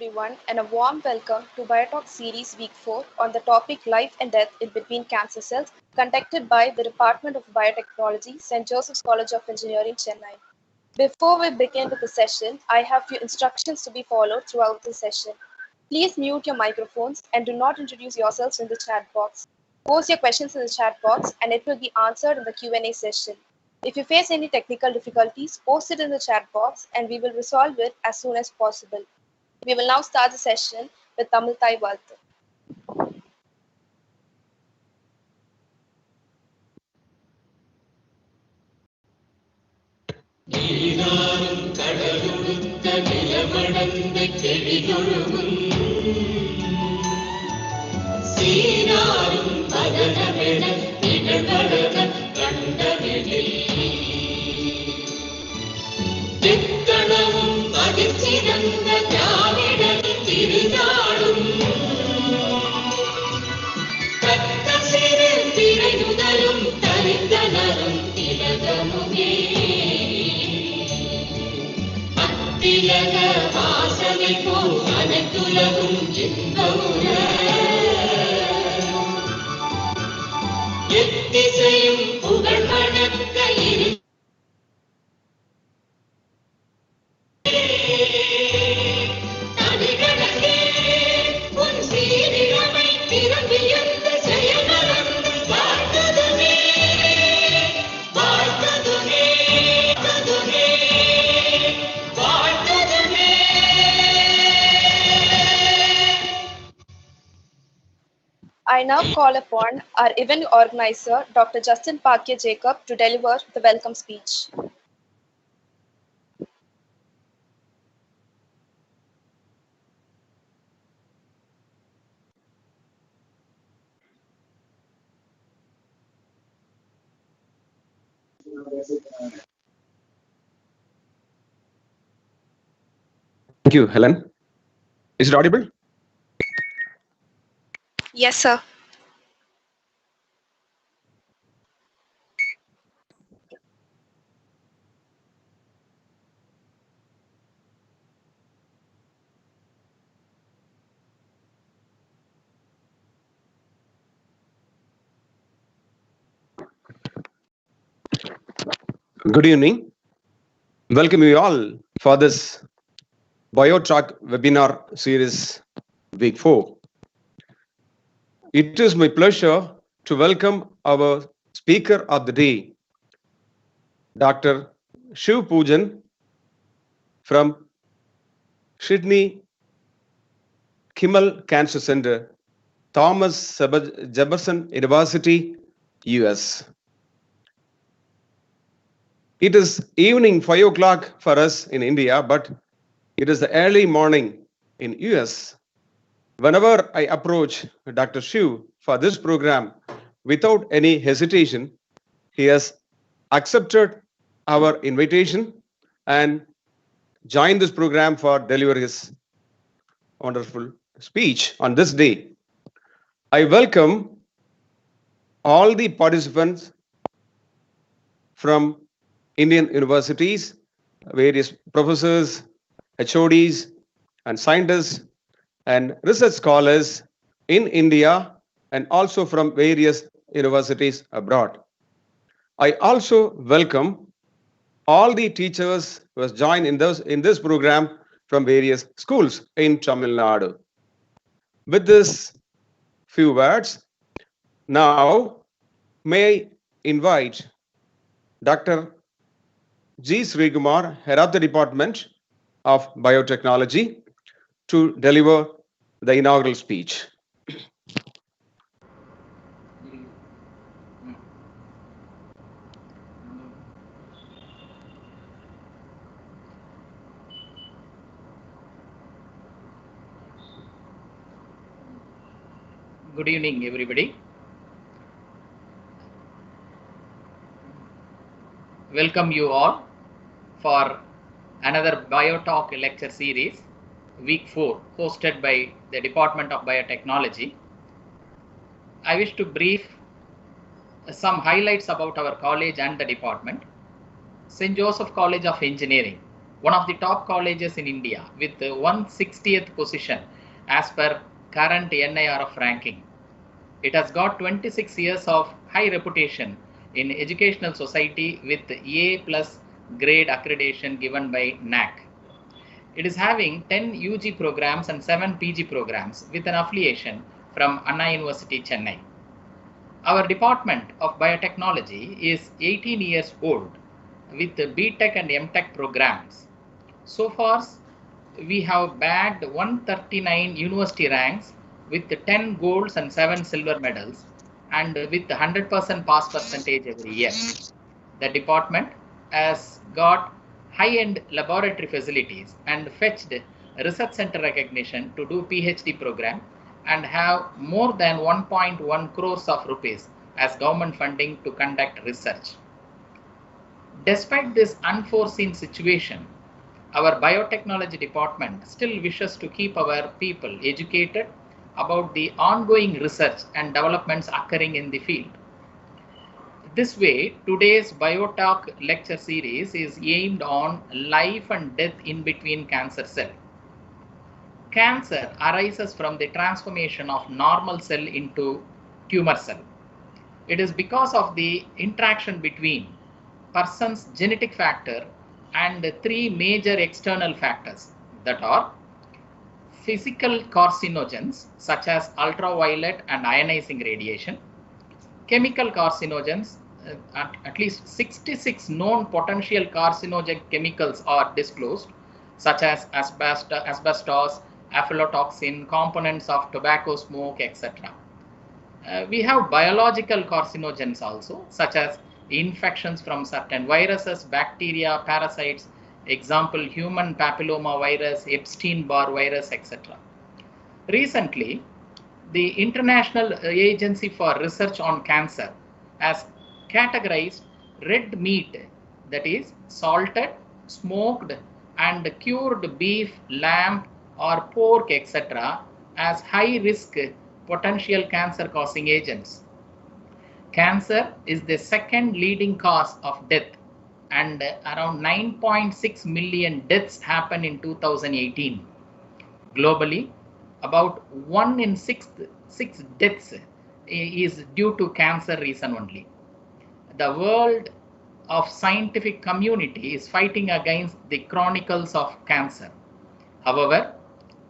everyone, and a warm welcome to Biotalk Series Week 4 on the topic Life and Death in Between Cancer Cells, conducted by the Department of Biotechnology, St. Joseph's College of Engineering, Chennai. Before we begin with the session, I have few instructions to be followed throughout the session. Please mute your microphones and do not introduce yourselves in the chat box. Post your questions in the chat box and it will be answered in the Q&A session. If you face any technical difficulties, post it in the chat box and we will resolve it as soon as possible. We will now start the session with Tamil Thai Valthu. I now call upon our event organizer, Dr. Justin Pakya Jacob, to deliver the welcome speech. Thank you, Helen. Is it audible? Yes, sir. Good evening. Welcome you all for this BioTalk webinar series week 4. It is my pleasure to welcome our speaker of the day, Dr. Shiv Poojan from Sydney Kimmel Cancer Center, Thomas Jefferson University, US. It is evening 5 o'clock for us in India, but it is the early morning in US. Whenever I approach Dr. Shiv for this program, without any hesitation, he has accepted our invitation and joined this program for deliver his wonderful speech on this day. I welcome all the participants from Indian universities, various professors, HODs, and scientists, and research scholars in India and also from various universities abroad. I also welcome all the teachers who has joined in this program from various schools in Tamil Nadu. With this few words, now may I invite Dr. G. Srikumar, Head of the Department of Biotechnology, to deliver the inaugural speech. Good evening, everybody. Welcome you all for another BioTalk lecture series, week 4, hosted by the Department of Biotechnology. I wish to brief some highlights about our college and the department. St. Joseph College of Engineering one of the top colleges in India with 160th position as per current NIRF ranking. It has got 26 years of high reputation in educational society with A plus grade accreditation given by NAC. It is having 10 UG programs and 7 PG programs with an affiliation from Anna University, Chennai. Our department of biotechnology is 18 years old with BTech and MTech programs. So far, we have bagged 139 university ranks with 10 golds and 7 silver medals and with 100% pass percentage every year. The department has got high-end laboratory facilities and fetched research center recognition to do PhD program and have more than 1.1 crores of rupees as government funding to conduct research. Despite this unforeseen situation, our biotechnology department still wishes to keep our people educated about the ongoing research and developments occurring in the field. This way, today's BioTalk lecture series is aimed on life and death in between cancer cell. Cancer arises from the transformation of normal cell into tumor cell. It is because of the interaction between person's genetic factor and 3 major external factors that are physical carcinogens such as ultraviolet and ionizing radiation, chemical carcinogens, at least 66 known potential carcinogenic chemicals are disclosed such as asbestos, aflatoxin, components of tobacco smoke, etc. We have biological carcinogens also such as infections from certain viruses, bacteria, parasites, example human papilloma virus, Epstein-Barr virus, etc. Recently, the International Agency for Research on Cancer has categorized red meat, that is salted, smoked and cured beef, lamb or pork, etc. as high risk potential cancer causing agents. Cancer is the second leading cause of death and around 9.6 million deaths happen in 2018. Globally, about 1 in 6 deaths is due to cancer reason only. The world of scientific community is fighting against the chronicles of cancer. However,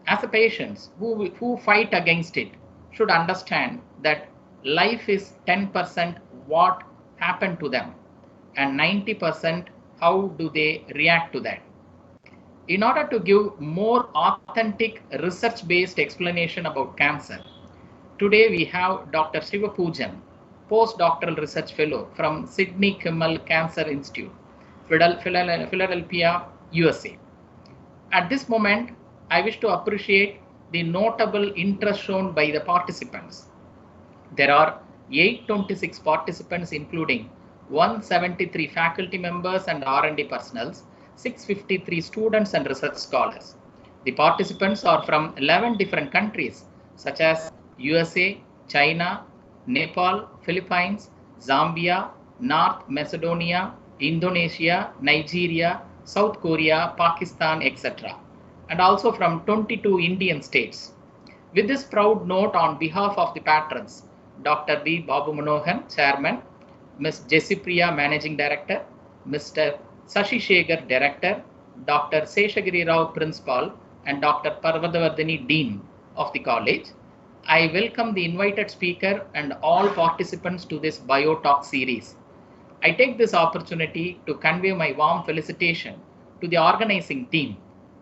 as a patients who fight against it should understand that life is 10% what happened to them and 90% how do they react to that. In order to give more authentic research-based explanation about cancer, today we have Dr. Siva Poojan, postdoctoral research fellow from Sidney Kimmel Cancer Institute, Philadelphia, USA. At this moment, I wish to appreciate the notable interest shown by the participants. There are 826 participants including 173 faculty members and R&D personnel, 653 students and research scholars. The participants are from 11 different countries such as USA, China, Nepal, Philippines, Zambia, North Macedonia, Indonesia, Nigeria, South Korea, Pakistan, etc. and also from 22 Indian states. With this proud note on behalf of the patrons, Dr. B. Babu Manohan, Chairman, Ms. Jessipriya, Managing Director, Mr. Sashi Shekhar, Director, Dr. Seshagiri Rao, Principal, and Dr. Parvadavardhini, Dean of the college, I welcome the invited speaker and all participants to this BioTalk series. I take this opportunity to convey my warm felicitation to the organizing team,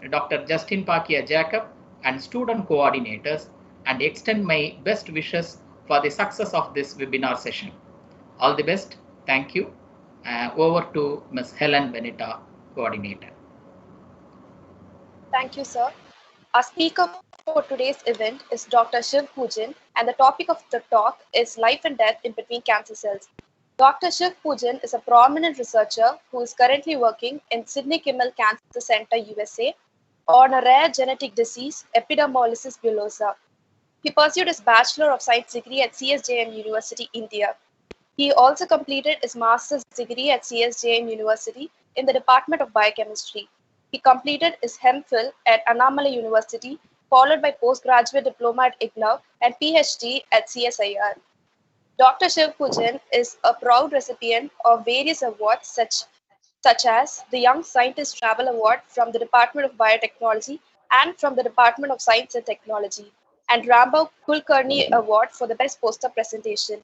Dr. Justin Pakia Jacob and student coordinators, and extend my best wishes for the success of this webinar session. All the best. Thank you. Over to Ms. Helen Benita, coordinator. Thank you, sir. Our speaker for today's event is Dr. Shiv Poojan, and the topic of the talk is life and death in between cancer cells. Dr. Shiv Poojan is a prominent researcher who is currently working in Sidney Kimmel Cancer Center, USA, on a rare genetic disease, epidermolysis bullosa. He pursued his Bachelor of Science degree at CSJM University, India. He also completed his master's degree at CSJM University in the Department of Biochemistry. He completed his MPhil at Annamalai University, followed by postgraduate diploma at IGNOU and PhD at CSIR. Dr. Shiv Pujan is a proud recipient of various awards such as the Young Scientist Travel Award from the Department of Biotechnology and from the Department of Science and Technology, and Rambhao Kulkarni Award for the Best Poster Presentation.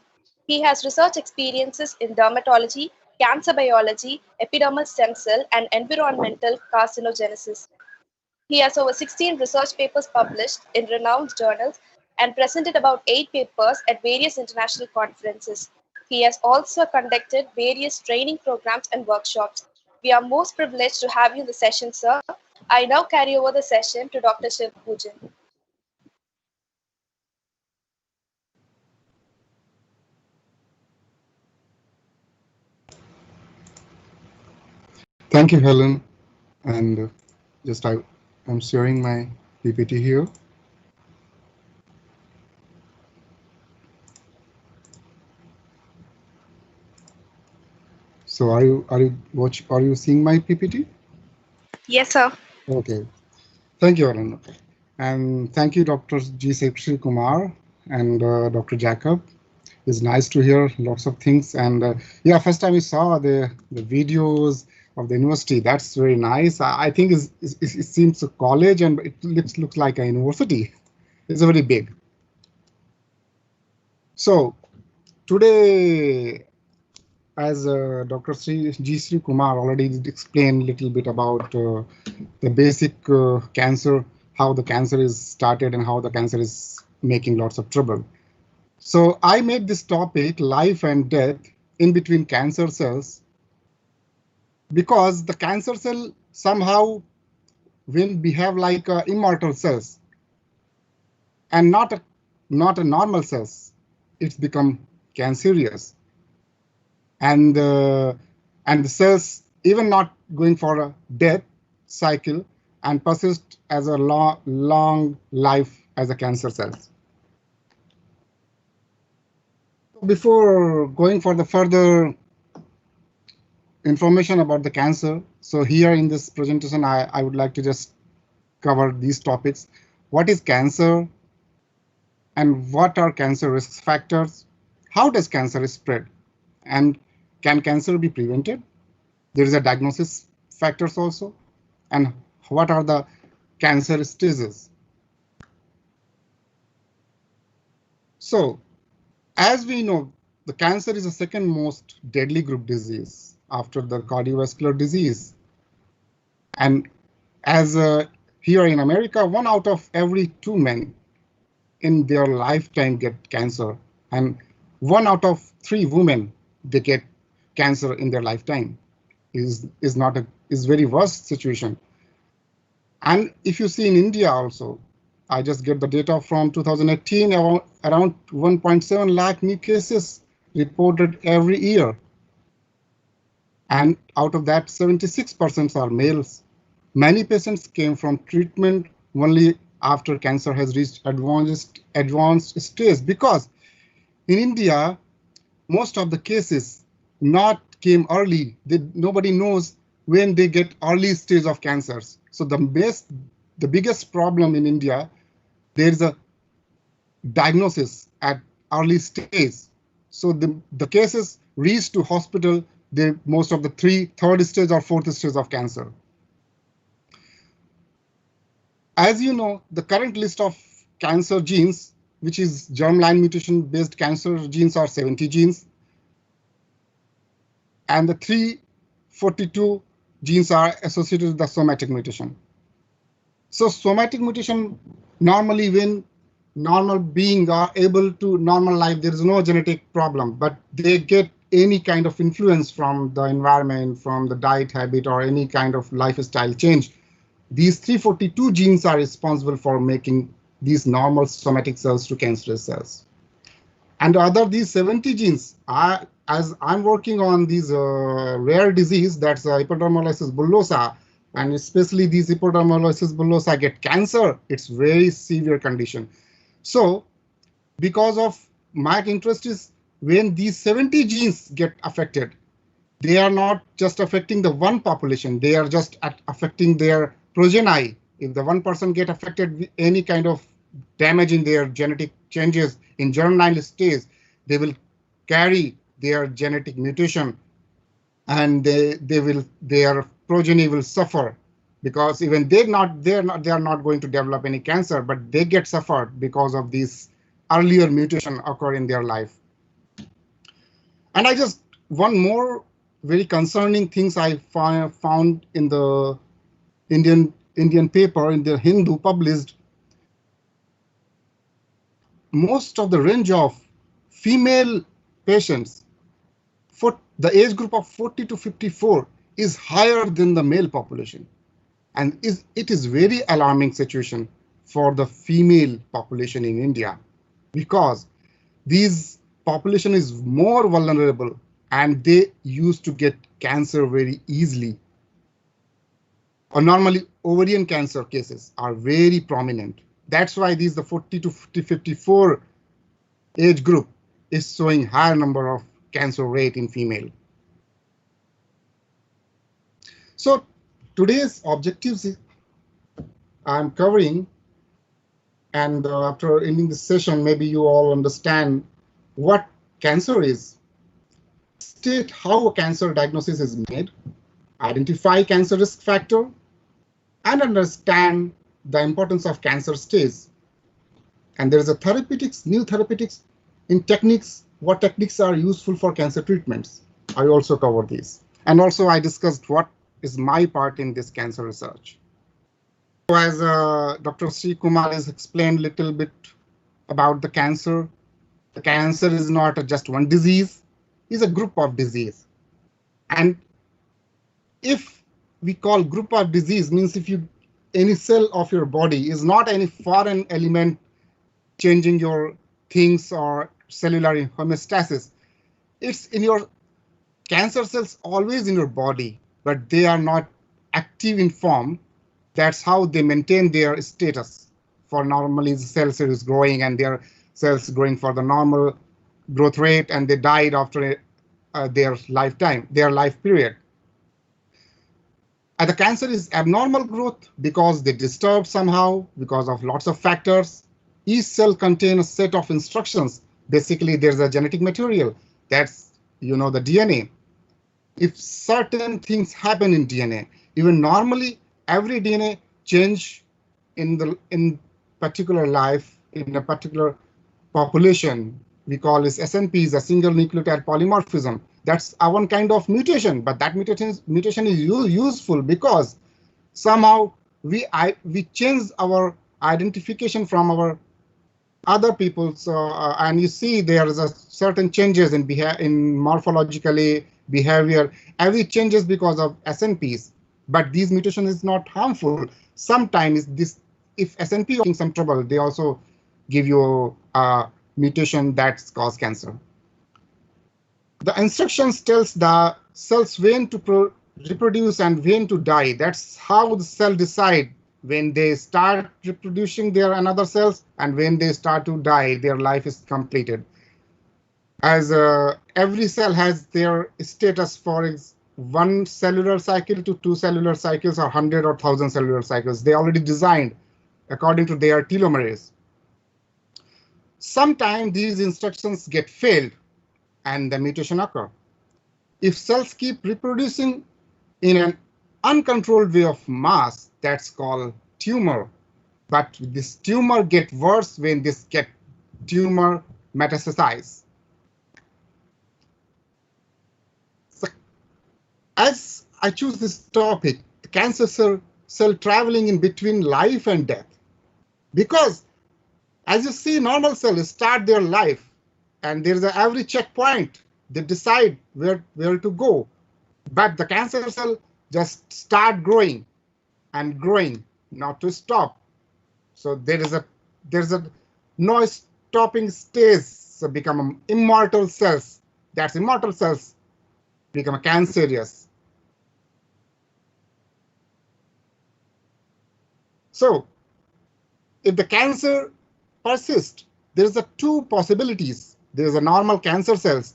He has research experiences in dermatology, cancer biology, epidermal stem cell, and environmental carcinogenesis. He has over 16 research papers published in renowned journals and presented about 8 papers at various international conferences. He has also conducted various training programs and workshops. We are most privileged to have you in the session, sir. I now carry over the session to Dr. Shiv Pujan. Thank you, Helen. And I'm sharing my PPT here. So are you seeing my PPT? Yes, sir. Okay. Thank you, Helen. And thank you, Dr. G. Sekshi Kumar and Dr. Jacob. It's nice to hear lots of things. And yeah, first time we saw the videos of the university. That's very nice. I think it seems a college and it looks like a university. It's very big. So today, as Dr. G. Sri Kumar already explained a little bit about the basic cancer, how the cancer is started and how the cancer is making lots of trouble. So I made this topic, life and death in between cancer cells, because the cancer cell somehow will behave like immortal cells and not a normal cells. It's become cancerous. And the cells even not going for a death cycle and persist as a long life as a cancer cells. Before going for the further information about the cancer, so here in this presentation, I would like to just cover these topics. What is cancer? And what are cancer risk factors? How does cancer spread? And can cancer be prevented? There is a diagnosis factors also. And what are the cancer stages? So, as we know, the cancer is the second most deadly group disease after the cardiovascular disease. And as here in America, 1 out of every 2 men in their lifetime get cancer, and 1 out of 3 women they get cancer in their lifetime. Is very worst situation. And if you see in India also, I just get the data from 2018, around 1.7 lakh new cases reported every year. And out of that, 76% are males. Many patients came from treatment only after cancer has reached advanced stage, because in India, most of the cases not came early. Nobody knows when they get early stage of cancers. So the biggest problem in India, there is a diagnosis at early stage. So the cases reach to hospital, most of the third stage or fourth stage of cancer. As you know, the current list of cancer genes, which is germline mutation based cancer genes, are 70 genes. And the 342 genes are associated with the somatic mutation. So somatic mutation, normally when normal beings are able to normal life, there is no genetic problem, but they get any kind of influence from the environment, from the diet habit, or any kind of lifestyle change. These 342 genes are responsible for making these normal somatic cells to cancerous cells. And these 70 genes, as I'm working on these rare disease, that's epidermolysis bullosa, and especially these epidermolysis bullosa get cancer, it's very severe condition. So because of my interest is when these 70 genes get affected, they are not just affecting the one population, they are just affecting their progeny. If the one person get affected with any kind of damage in their genetic changes in germinal stage, they will carry their genetic mutation, and their progeny will suffer, because even they are not going to develop any cancer, but they get suffered because of these earlier mutation occur in their life. And I just one more very concerning things I found in the Indian paper in the Hindu published. Most of the range of female patients for the age group of 40 to 54 is higher than the male population. And it is very alarming situation for the female population in India, because these population is more vulnerable and they used to get cancer very easily. Or normally ovarian cancer cases are very prominent. That's why the 40 to 54 age group is showing higher number of cancer rate in female. So today's objectives I'm covering, and after ending this session, maybe you all understand what cancer is, state how a cancer diagnosis is made, identify cancer risk factor, and understand the importance of cancer stage. And there is a therapeutics, new therapeutics in techniques, what techniques are useful for cancer treatments. I also cover these. And also I discussed what is my part in this cancer research. So as Dr. Sri Kumar has explained a little bit about the cancer is not just one disease, it's a group of disease. And if we call group of disease, means if any cell of your body is not any foreign element changing your things or cellular homeostasis, it's in your cancer cells always in your body, but they are not active in form. That's how they maintain their status. For normally the cells is growing and their cells growing for the normal growth rate, and they died after their lifetime, their life period. And the cancer is abnormal growth because they disturb somehow because of lots of factors. Each cell contains a set of instructions. Basically, there's a genetic material. That's, the DNA. If certain things happen in DNA, even normally every DNA change in particular life, in a particular population, we call this SNPs, a single nucleotide polymorphism. That's one kind of mutation, but that mutation is useful because somehow we change our identification from our other people. So and you see there is a certain changes in morphologically behavior. Every changes because of SNPs, but these mutations is not harmful. Sometimes if SNP is in some trouble, they also give you a mutation that cause cancer. The instructions tells the cells when to reproduce and when to die. That's how the cell decide when they start reproducing their another cells and when they start to die, their life is completed. As every cell has their status for one cellular cycle to 2 cellular cycles or 100 or 1,000 cellular cycles. They already designed according to their telomerase. Sometimes these instructions get failed and the mutation occur. If cells keep reproducing in an uncontrolled way of mass, that's called tumor. But this tumor get worse when this get tumor metastasize. So, as I choose this topic, the cancer cell traveling in between life and death, because as you see, normal cells start their life and there's an every checkpoint. They decide where to go. But the cancer cell just start growing and growing, not to stop. So there's a no stopping stage. So become immortal cells. That's immortal cells become cancerous. So if the cancer persists, there is two possibilities. There is a normal cancer cells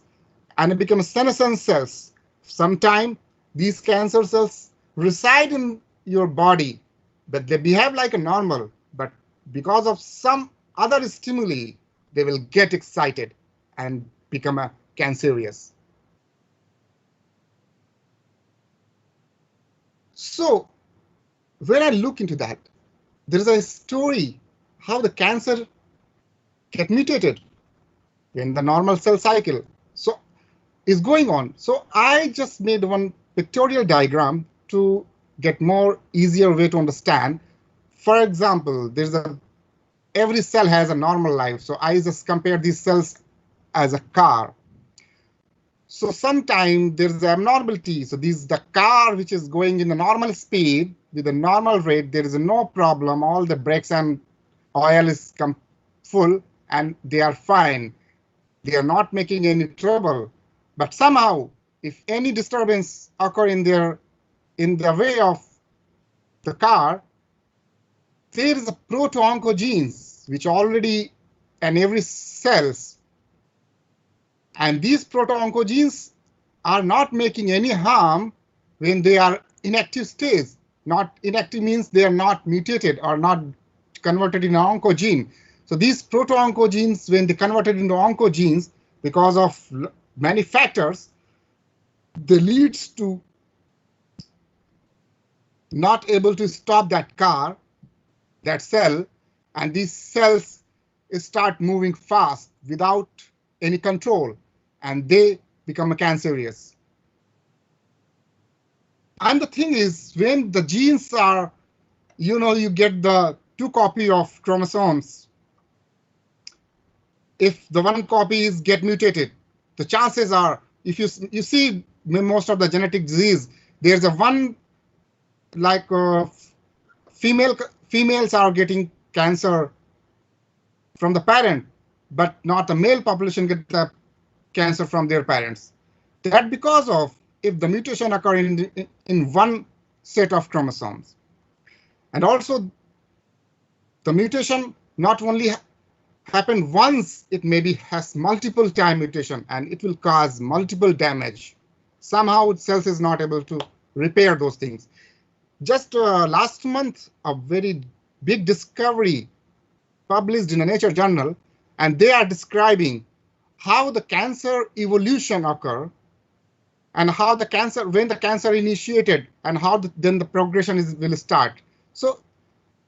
and it becomes senescent cells. Sometimes these cancer cells reside in your body, but they behave like a normal, but because of some other stimuli, they will get excited and become a cancerous. So when I look into that, there is a story how the cancer get mutated in the normal cell cycle. So is going on. So I just made one pictorial diagram to get more easier way to understand. For example, every cell has a normal life. So I just compare these cells as a car. So sometimes there's abnormality. So the car which is going in the normal speed with a normal rate, there is no problem. All the brakes and oil is full and they are fine. They are not making any trouble. But somehow, if any disturbance occur in the way of the car, there is a proto-oncogenes which already in every cells. And these proto-oncogenes are not making any harm when they are inactive stage. Not inactive means they are not mutated or not converted into oncogene. So these proto-oncogenes, when they converted into oncogenes, because of many factors, they leads to not able to stop that car, that cell, and these cells start moving fast without any control, and they become cancerous. And the thing is, when the genes are, you get the 2 copies of chromosomes. If the 1 copy is get mutated, the chances are, if you see most of the genetic disease, there's a one like females are getting cancer from the parent, but not the male population get the cancer from their parents. That because of if the mutation occur in one set of chromosomes. And also the mutation not only happen once, it maybe has multiple time mutation and it will cause multiple damage. Somehow cells is not able to repair those things. Just last month, a very big discovery published in a Nature journal, and they are describing how the cancer evolution occur and how the cancer, when the cancer initiated and how then the progression will start. So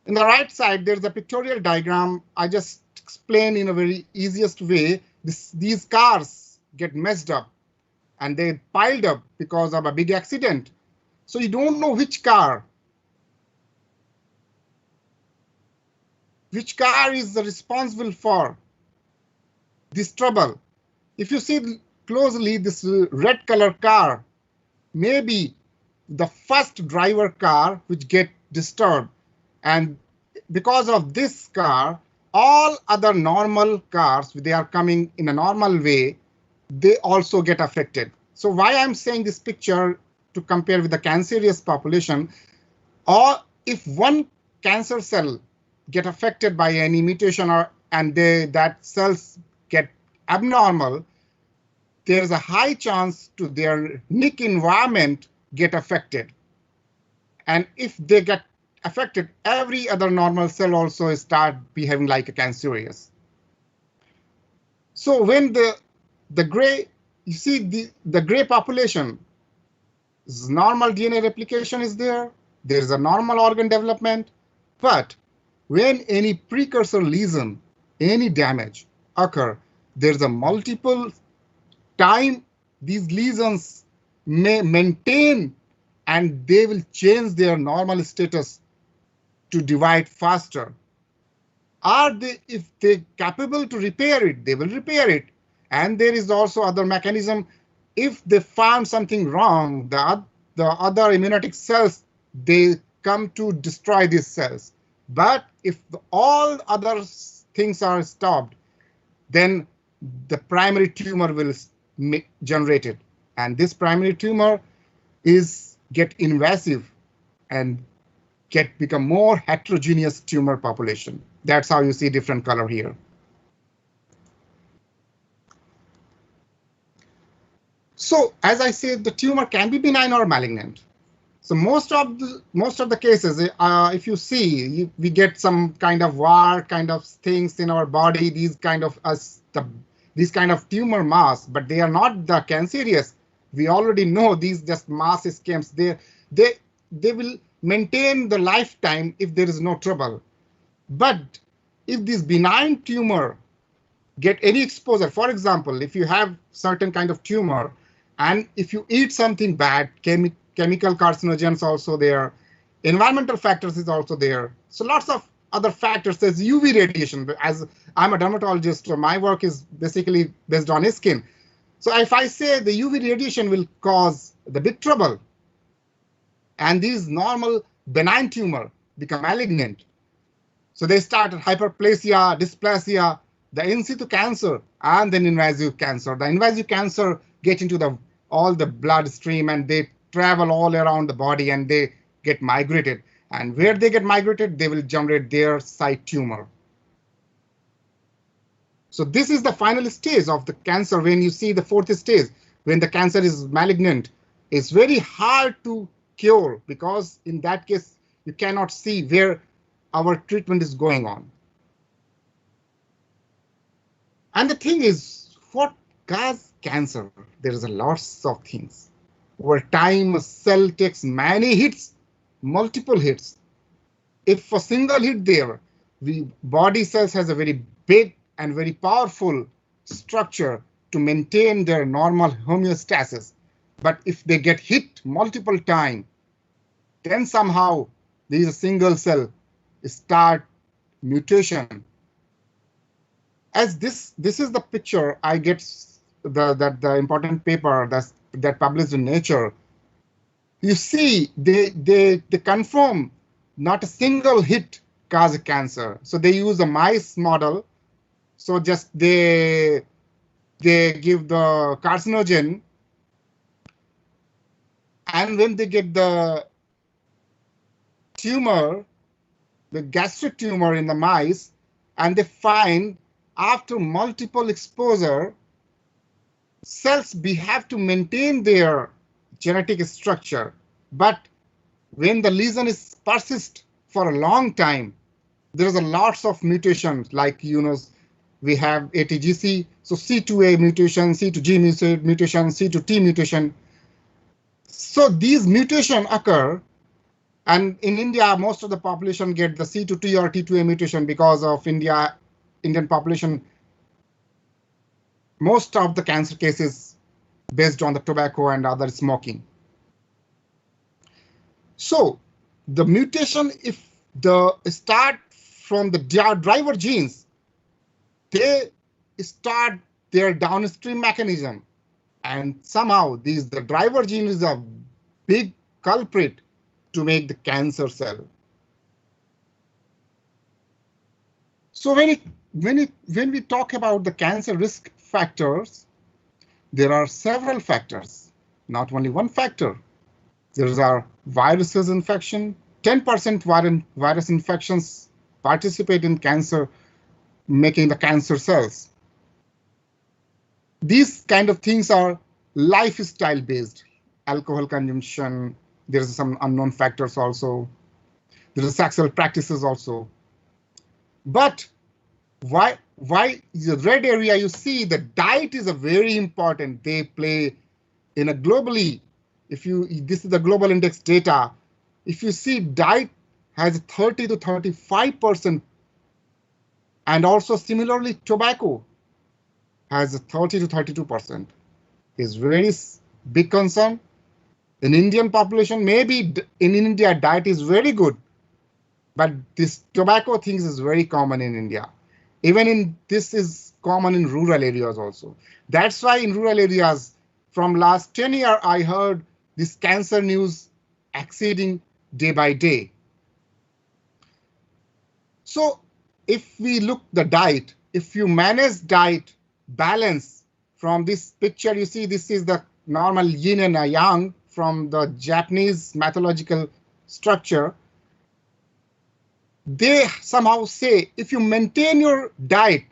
in the right side, there's a pictorial diagram. I just explain in a very easiest way. These cars get messed up and they piled up because of a big accident. So you don't know which car is responsible for this trouble. If you see closely, this red color car may be the first driver car which get disturbed. And because of this car, all other normal cars, they are coming in a normal way, they also get affected. So why I'm saying this picture to compare with the cancerous population, or if one cancer cell get affected by any mutation and that cells get abnormal, there's a high chance to their nick environment get affected. And if they get affected, every other normal cell also start behaving like a cancerous. So when the gray, you see the gray population, normal DNA replication is there. There's a normal organ development. But when any precursor lesion, any damage occur, there's a multiple time these lesions may maintain and they will change their normal status to divide faster. If they're capable to repair it, they will repair it. And there is also other mechanism. If they found something wrong, the other immunotic cells, they come to destroy these cells. But if all other things are stopped, then the primary tumor will generated, and this primary tumor get invasive and become more heterogeneous tumor population. That's how you see different color here. So as I said, the tumor can be benign or malignant. So most of the cases, if you see, we get some kind of war kind of things in our body, these kind of tumor mass, but they are not the cancerous. We already know these just mass schemes. They will maintain the lifetime if there is no trouble. But if this benign tumor get any exposure, for example, if you have certain kind of tumor, and if you eat something bad, chemical carcinogens also there, environmental factors is also there. So lots of other factors. There's UV radiation. As I'm a dermatologist, my work is basically based on skin. So if I say the UV radiation will cause the big trouble, and these normal benign tumor become malignant, so they start hyperplasia, dysplasia, the in situ cancer, and then invasive cancer. The invasive cancer get into all the bloodstream, and they travel all around the body, and they get migrated. And where they get migrated, they will generate their site tumor. So this is the final stage of the cancer. When you see the fourth stage, when the cancer is malignant, it's very hard to cure, because in that case, you cannot see where our treatment is going on. And the thing is, what causes cancer? There is a lots of things. Over time, a cell takes many hits, multiple hits. If a single hit there, the body cells has a very big and very powerful structure to maintain their normal homeostasis. But if they get hit multiple times, then somehow these single cell start mutation. As this is the picture I get the important paper that published in Nature. You see, they confirm not a single hit cause cancer. So they use a mice model. So just they give the carcinogen, and when they get the tumor, the gastric tumor in the mice, and they find after multiple exposure, cells have to maintain their genetic structure. But when the lesion is persist for a long time, there's a lots of mutations, like, we have ATGC, so C2A mutation, C2G mutation, C2T mutation. So these mutations occur, and in India, most of the population get the C2T or T2A mutation because of Indian population. Most of the cancer cases based on the tobacco and other smoking. So the mutation, if the start from the driver genes, they start their downstream mechanism, and somehow the driver gene is a big culprit to make the cancer cell. So when we talk about the cancer risk factors, there are several factors, not only one factor. There are viruses infection. 10% virus infections participate in cancer, making the cancer cells. These kind of things are lifestyle based. Alcohol consumption, there's some unknown factors also. There are sexual practices also. But why the red area, you see the diet is a very important. They play in a globally, this is the global index data. If you see, diet has 30 to 35%, and also similarly tobacco has 30 to 32%. Is very big concern. In Indian population, maybe in India diet is very good, but this tobacco things is very common in India. Even this is common in rural areas also. That's why in rural areas, from last 10 years, I heard this cancer news exceeding day by day. So if we look the diet, if you manage diet balance, from this picture, you see this is the normal yin and a yang from the Japanese mythological structure. They somehow say if you maintain your diet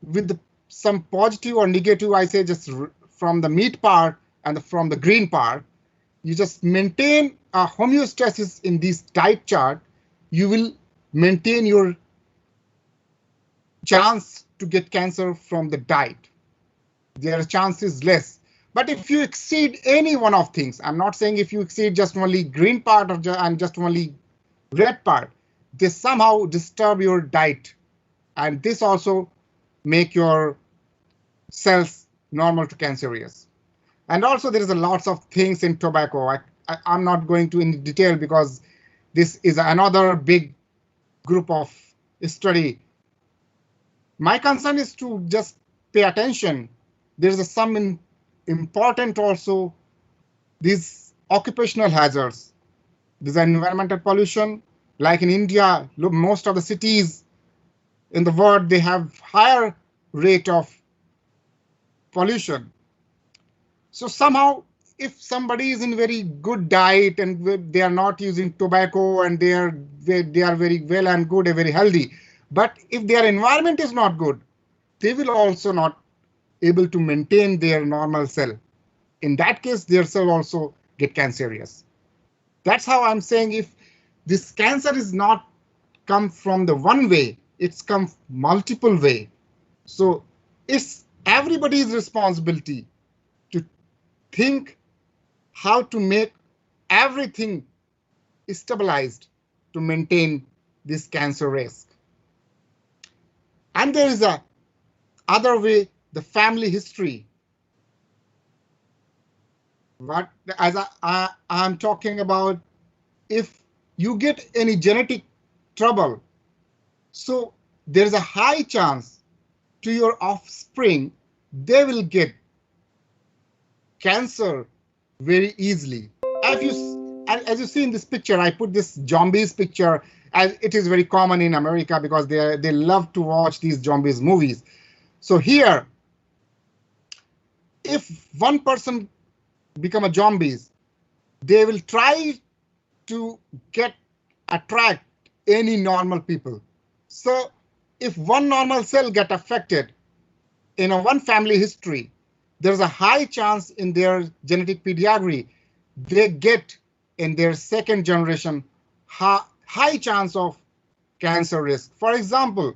with some positive or negative, I say just from the meat part, and from the green part, you just maintain a homeostasis in this diet chart, you will maintain your chance to get cancer from the diet. Their chance is less. But if you exceed any one of things, I'm not saying if you exceed just only green part or and just only red part, they somehow disturb your diet. And this also make your cells normal to cancerous. And also there is a lots of things in tobacco. I'm not going to in detail because this is another big group of study. My concern is to just pay attention. There's some important also these occupational hazards. There's environmental pollution. Like in India, most of the cities in the world, they have higher rate of pollution. So somehow, if somebody is in very good diet and they are not using tobacco and they are very well and good and very healthy, but if their environment is not good, they will also not able to maintain their normal cell. In that case, their cell also get cancerous. That's how I'm saying if this cancer is not come from the one way, it's come multiple way. So it's everybody's responsibility to think how to make everything stabilized to maintain this cancer risk. And there is a other way, the family history. What as I'm talking about, if you get any genetic trouble, so there's a high chance to your offspring, they will get cancer very easily. As you see in this picture, I put this zombies picture, as it is very common in America because they love to watch these zombies movies. So here, if one person become a zombies, they will try to attract any normal people. So if one normal cell get affected in a one family history, there's a high chance in their genetic pedigree, they get in their second generation high chance of cancer risk. For example,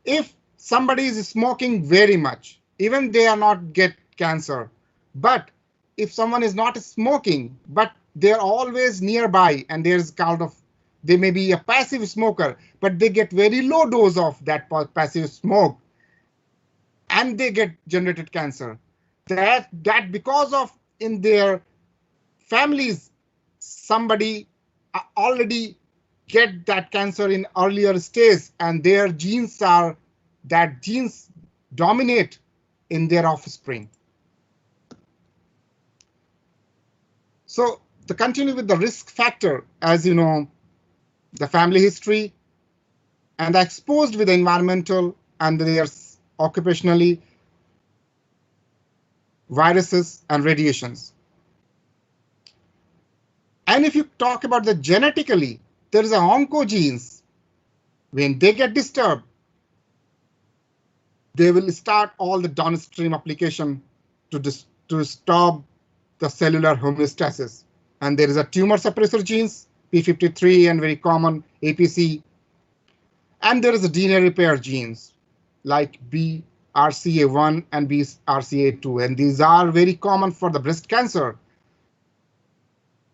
if somebody is smoking very much, even they are not get cancer, but if someone is not smoking, but they're always nearby and there's kind of, they may be a passive smoker, but they get very low dose of that passive smoke and they get generated cancer. That because of in their families, somebody already get that cancer in earlier stage and their genes dominate in their offspring. So to continue with the risk factor, as you know, the family history and the exposed with the environmental and their occupationally viruses and radiations. And if you talk about the genetically, there is a oncogenes. When they get disturbed, they will start all the downstream application to stop the cellular homeostasis. And there is a tumor suppressor genes, P53 and very common APC. And there is a DNA repair genes like BRCA1 and BRCA2. And these are very common for the breast cancer.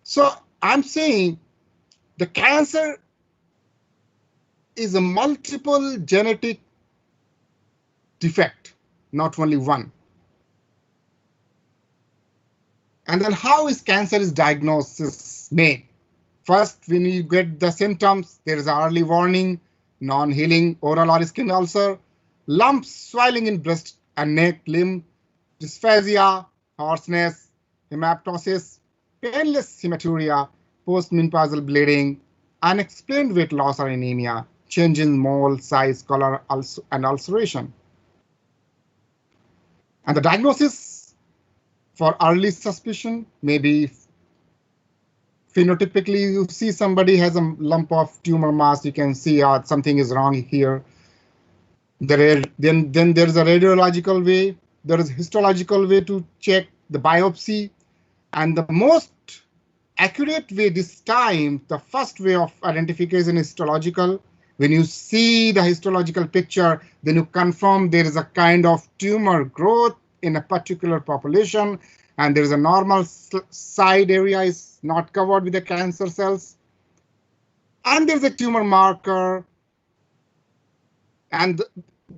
So I'm saying the cancer is a multiple genetic defect, not only one. And then how is cancer diagnosis made? First, when you get the symptoms, there is early warning, non-healing oral or skin ulcer, lumps, swelling in breast and neck, limb, dysphagia, hoarseness, hemoptysis, painless hematuria, postmenopausal bleeding, unexplained weight loss or anemia, change in mole size, color, and ulceration. And the diagnosis for early suspicion, maybe phenotypically you see somebody has a lump of tumor mass, you can see something is wrong here. Then there is a radiological way, there is histological way to check the biopsy. And the most accurate way this time, the first way of identification is histological. When you see the histological picture, then you confirm there is a kind of tumor growth in a particular population, and there is a normal side area is not covered with the cancer cells. And there's a tumor marker. And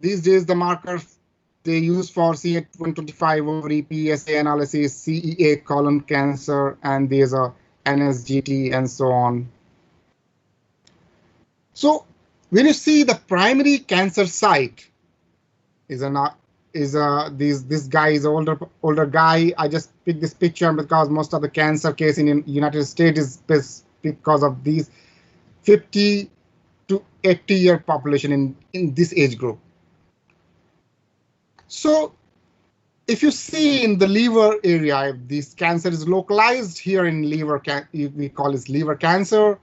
these days, the markers they use for CA125 ovary, PSA analysis, CEA colon cancer, and there's a NSGT and so on. So when you see the primary cancer site this guy is older guy. I just picked this picture because most of the cancer case in United States is because of these 50 to 80-year population in this age group. So if you see in the liver area, if this cancer is localized here in liver, we call it liver cancer.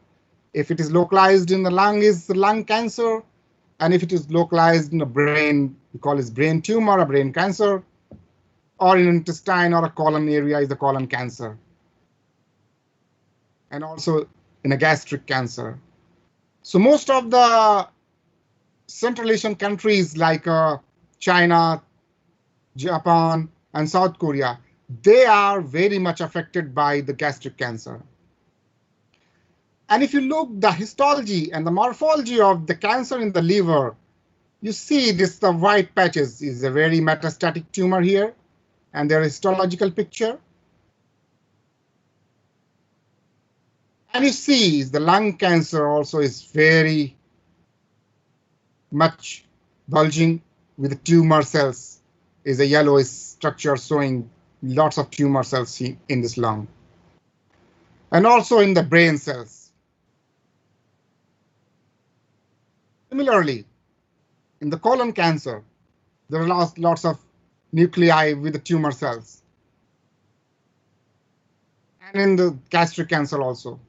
If it is localized in the lung, is the lung cancer. And if it is localized in the brain, we call it brain tumor or brain cancer. Or in intestine or a colon area is the colon cancer. And also in a gastric cancer. So most of the Central Asian countries like China, Japan, and South Korea, they are very much affected by the gastric cancer. And if you look the histology and the morphology of the cancer in the liver, you see the white patches is a very metastatic tumor here, and their histological picture. And you see the lung cancer also is very much bulging with the tumor cells, is a yellowish structure showing lots of tumor cells in this lung. And also in the brain cells. Similarly, in the colon cancer, there are lots of nuclei with the tumor cells. And in the gastric cancer also.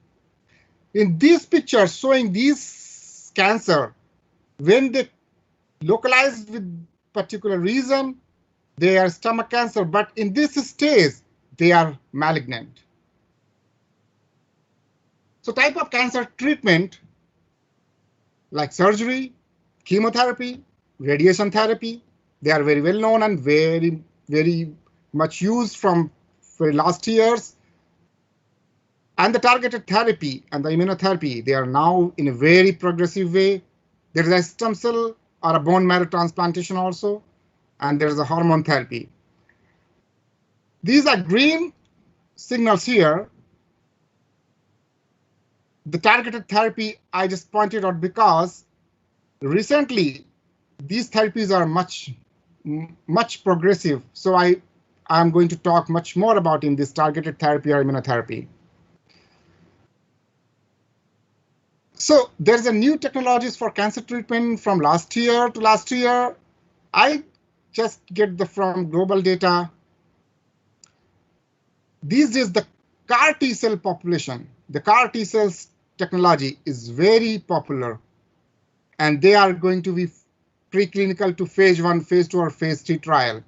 In these pictures showing these cancer, when they localize with particular region, they are stomach cancer, but in this stage, they are malignant. So type of cancer treatment, like surgery, chemotherapy, radiation therapy, they are very well known and very, very much used for last years. And the targeted therapy and the immunotherapy, they are now in a very progressive way. There is a stem cell or a bone marrow transplantation also, and there is a hormone therapy. These are green signals here. The targeted therapy I just pointed out because recently these therapies are much progressive. So I'm going to talk much more about in this targeted therapy or immunotherapy. So there's a new technologies for cancer treatment from last year to last year. I just get from global data. These days the CAR T cell population, the CAR T cells technology is very popular, and they are going to be preclinical to phase 1, phase 2, or phase 3 trial.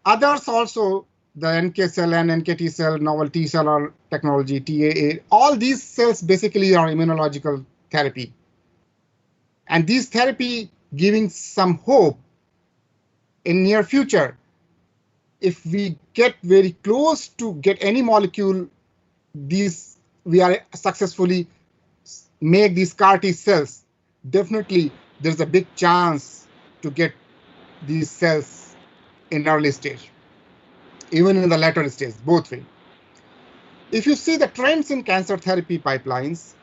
Others also, the NK cell and NKT cell, novel T cell or technology, TAA, all these cells basically are immunological therapy. And these therapy giving some hope in near future. If we get very close to get any molecule, we are successfully make these CAR T cells, definitely there's a big chance to get these cells in early stage, even in the later stage, both way. If you see the trends in cancer therapy pipelines,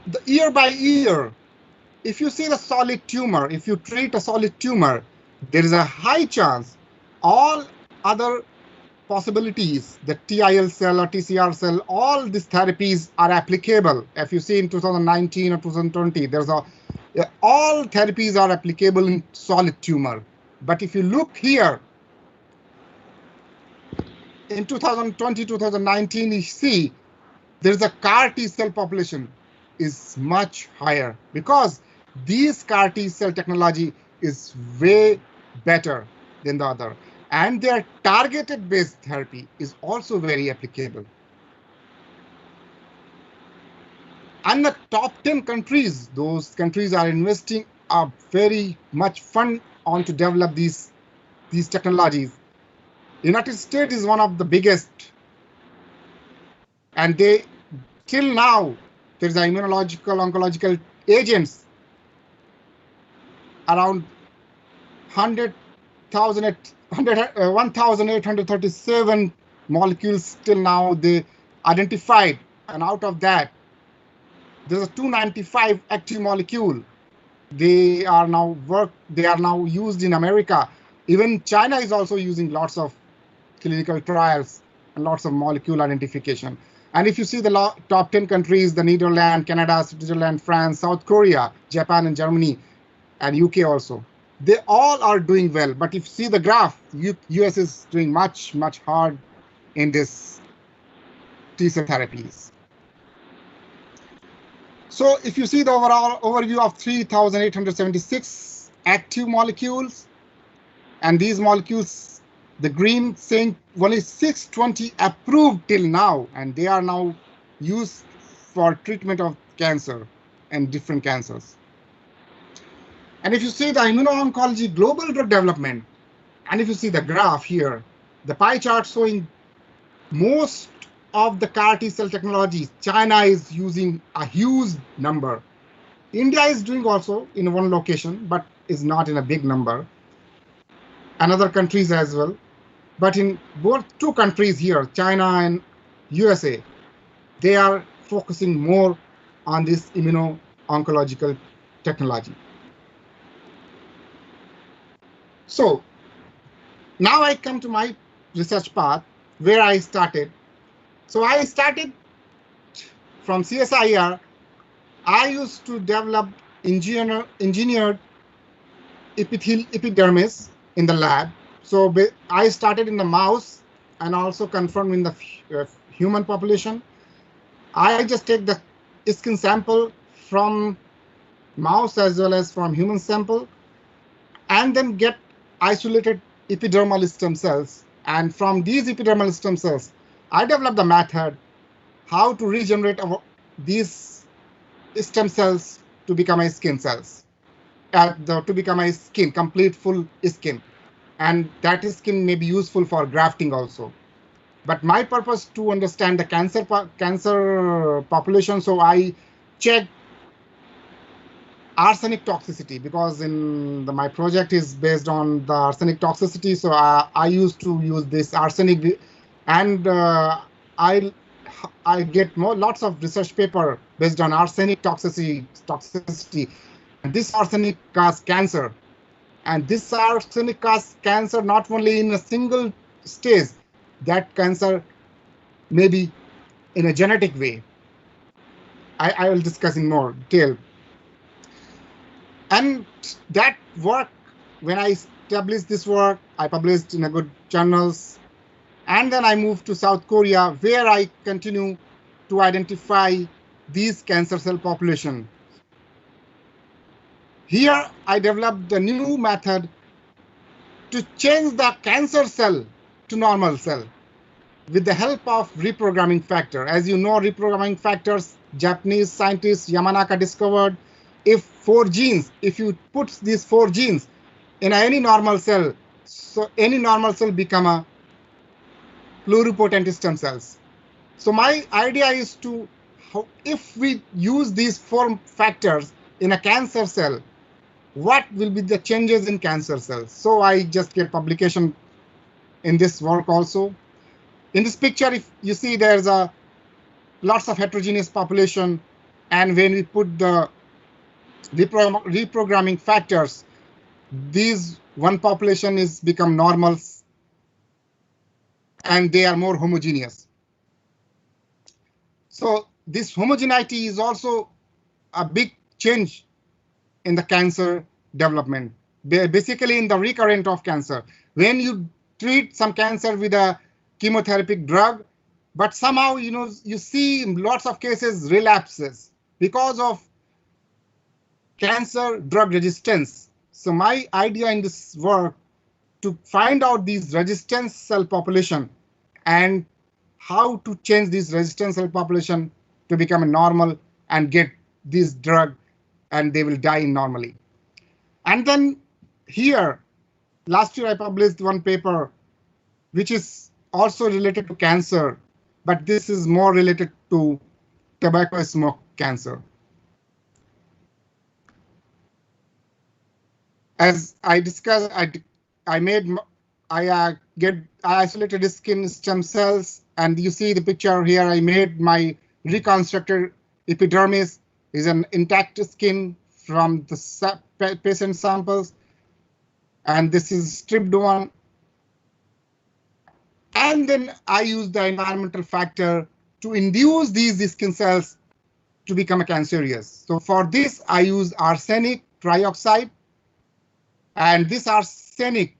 the year by year, if you see the solid tumor, if you treat a solid tumor, there is a high chance all other possibilities, the TIL cell or TCR cell, all these therapies are applicable. If you see in 2019 or 2020, there's all therapies are applicable in solid tumor. But if you look here, in 2020, 2019, you see there's a CAR T cell population is much higher because these CAR T cell technology is way better than the other. And their targeted based therapy is also very applicable. And the top 10 countries, those countries are investing very much fund on to develop these technologies. United States is one of the biggest, and they till now there's immunological oncological agents around 1,837 molecules till now they identified, and out of that there's a 295 active molecule. They are now used in America. Even China is also using lots of clinical trials and lots of molecule identification. And if you see the top 10 countries, the Netherlands, Canada, Switzerland, France, South Korea, Japan, and Germany, and UK also, they all are doing well. But if you see the graph, US is doing much, much hard in this T-cell therapies. So if you see the overall overview of 3,876 active molecules, and these molecules, the green saying only 620 approved till now, and they are now used for treatment of cancer and different cancers. And if you see the immuno-oncology global drug development, and if you see the graph here, the pie chart showing most of the CAR T-cell technologies, China is using a huge number. India is doing also in one location, but is not in a big number. And other countries as well. But in both two countries here, China and USA, they are focusing more on this immuno-oncological technology. So now I come to my research path where I started. So I started from CSIR. I used to develop engineered epidermis in the lab. So I started in the mouse and also confirmed in the human population. I just take the skin sample from mouse as well as from human sample, and then get isolated epidermal stem cells. And from these epidermal stem cells, I developed the method how to regenerate these stem cells to become a skin cells, to become a skin, complete full skin. And that skin may be useful for grafting also. But my purpose to understand the cancer population, so I checked arsenic toxicity, because my project is based on the arsenic toxicity. So I used to use this arsenic, and I get lots of research paper based on arsenic toxicity. And this arsenic causes cancer. And this arsenic causes cancer not only in a single stage, that cancer may be in a genetic way. I will discuss in more detail. And that work, when I established this work, I published in a good journals. And then I moved to South Korea, where I continue to identify these cancer cell population. Here, I developed a new method to change the cancer cell to normal cell with the help of reprogramming factor. As you know, reprogramming factors, Japanese scientist Yamanaka discovered if you put these 4 genes in any normal cell, so any normal cell become a pluripotent stem cells. So my idea is if we use these 4 factors in a cancer cell, what will be the changes in cancer cells? So I just get publication in this work also. In this picture, if you see, there's lots of heterogeneous population, and when we put the reprogramming factors, these one population is become normals, and they are more homogeneous. So this homogeneity is also a big change in the cancer development, basically in the recurrent of cancer. When you treat some cancer with a chemotherapy drug, but somehow you see in lots of cases relapses because of cancer drug resistance. So my idea in this work to find out these resistance cell population and how to change this resistance cell population to become a normal and get this drug, and they will die normally. And then here, last year I published one paper which is also related to cancer, but this is more related to tobacco smoke cancer. As I discussed, I isolated skin stem cells, and you see the picture here. I made my reconstructed epidermis is an intact skin from the patient samples, and this is stripped one. And then I use the environmental factor to induce these skin cells to become cancerous. So for this, I use arsenic trioxide. And this arsenic,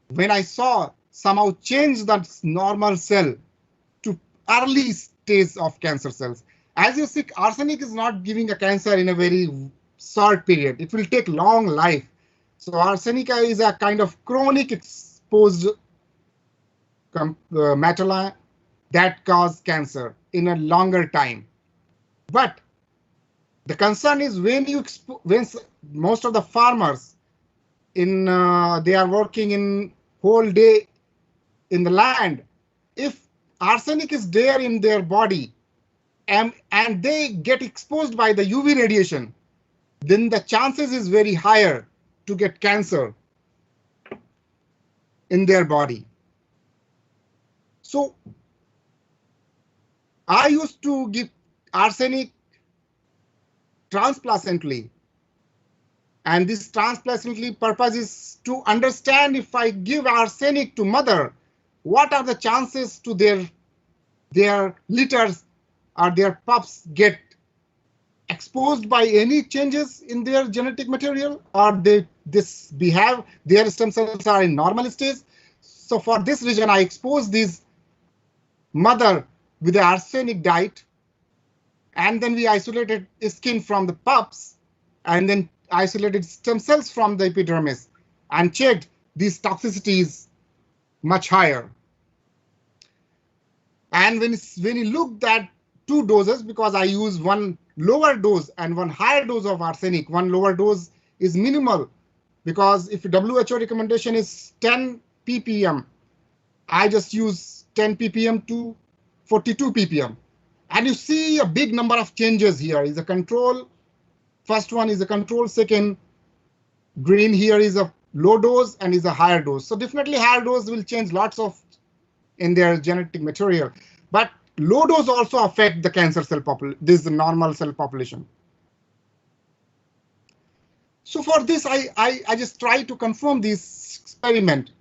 when I saw, somehow changed that normal cell to early stage of cancer cells. As you see, arsenic is not giving a cancer in a very short period. It will take long life. So arsenic is a kind of chronic exposed metal that cause cancer in a longer time. But the concern is when most of the farmers they are working in whole day in the land. If arsenic is there in their body and they get exposed by the UV radiation, then the chances is very higher to get cancer in their body. So I used to give arsenic transplacentally. And this transplacentally purpose is to understand if I give arsenic to mother, what are the chances to their litters or their pups get exposed by any changes in their genetic material, or their stem cells are in normal stage. So for this reason, I expose this mother with the arsenic diet, and then we isolated skin from the pups, and then isolated stem cells from the epidermis and checked these toxicities much higher. And when you look at two doses, because I use one lower dose and one higher dose of arsenic, one lower dose is minimal, because if WHO recommendation is 10 ppm, I just use 10 ppm to 42 ppm. And you see a big number of changes here. Is a control. First one is a control, second green here is a low dose and is a higher dose. So definitely higher dose will change lots of in their genetic material, but low dose also affect the cancer cell population. This is the normal cell population. So for this, I just try to confirm this experiment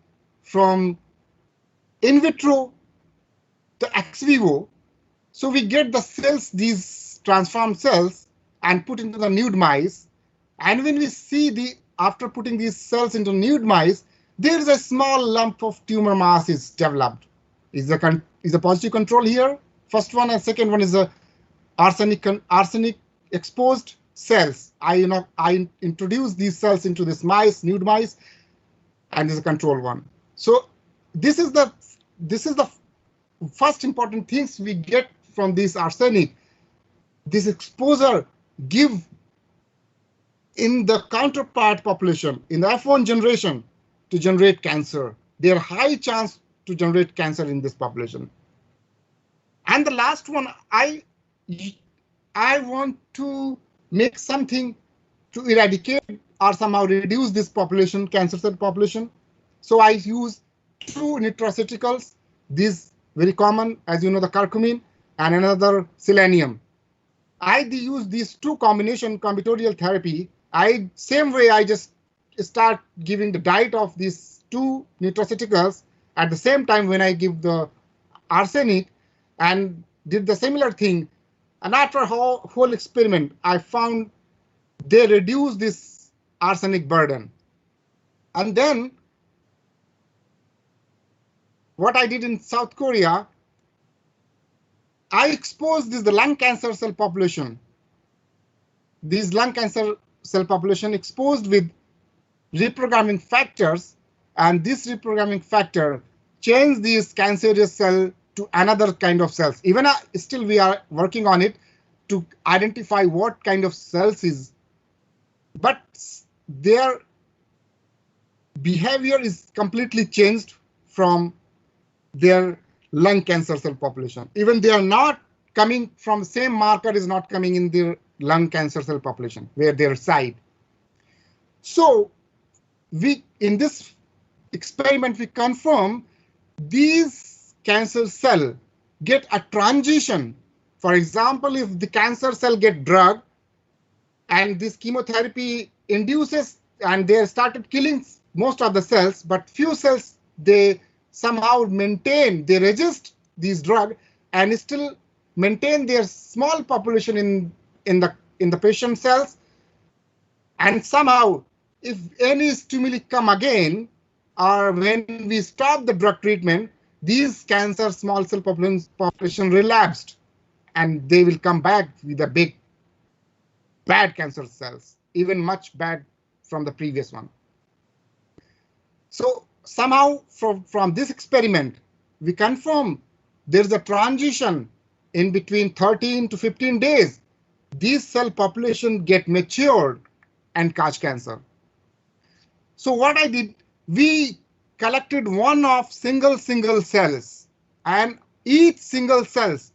from in vitro to ex vivo. So we get the cells, these transformed cells, and put into the nude mice. And when we see after putting these cells into nude mice, there is a small lump of tumor mass is developed. Is a positive control here. First one and second one is a arsenic exposed cells. I introduce these cells into this nude mice, and this is a control one. So this is the first important things we get from this arsenic. This exposure give in the counterpart population in the F1 generation to generate cancer. There are high chance to generate cancer in this population. And the last one, I want to make something to eradicate or somehow reduce this population, cancer cell population. So I use two nutraceuticals. These very common, as you know, the curcumin and another selenium. I use these two combinatorial therapy. Same way I just start giving the diet of these two nutraceuticals at the same time when I give the arsenic, and did the similar thing. And after whole experiment, I found they reduce this arsenic burden. And then what I did in South Korea, I exposed the lung cancer cell population. These lung cancer cell population exposed with reprogramming factors, and this reprogramming factor change these cancerous cell to another kind of cells. Even still we are working on it to identify what kind of cells is, but their behavior is completely changed from their lung cancer cell population. Even they are not coming from the same marker is not coming in their lung cancer cell population where they reside. So we in this experiment we confirm these cancer cell get a transition. For example, if the cancer cell get drug and this chemotherapy induces and they started killing most of the cells, but few cells they somehow maintain, they resist these drug and still maintain their small population in the patient cells. And somehow, if any stimuli come again, or when we stop the drug treatment, these cancer small cell population relapsed, and they will come back with a big bad cancer cells, even much bad from the previous one. So somehow from this experiment, we confirm there's a transition in between 13 to 15 days. These cell population get matured and catch cancer. So what I did, we collected one of single cells, and each single cells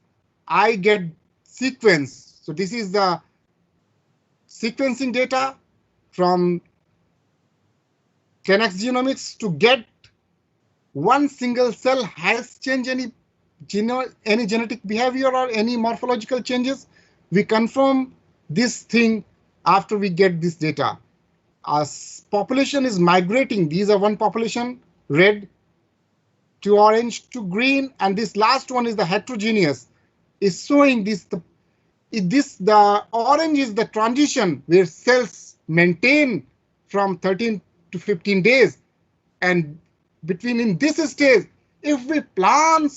I get sequence. So this is the sequencing data from 10x Genomics to get one single cell has changed any genetic behavior or any morphological changes. We confirm this thing after we get this data. As population is migrating, these are one population, red to orange to green, and this last one is the heterogeneous, is showing this. The orange is the transition where cells maintain from 13 to 15 days, and between in this stage, if we plan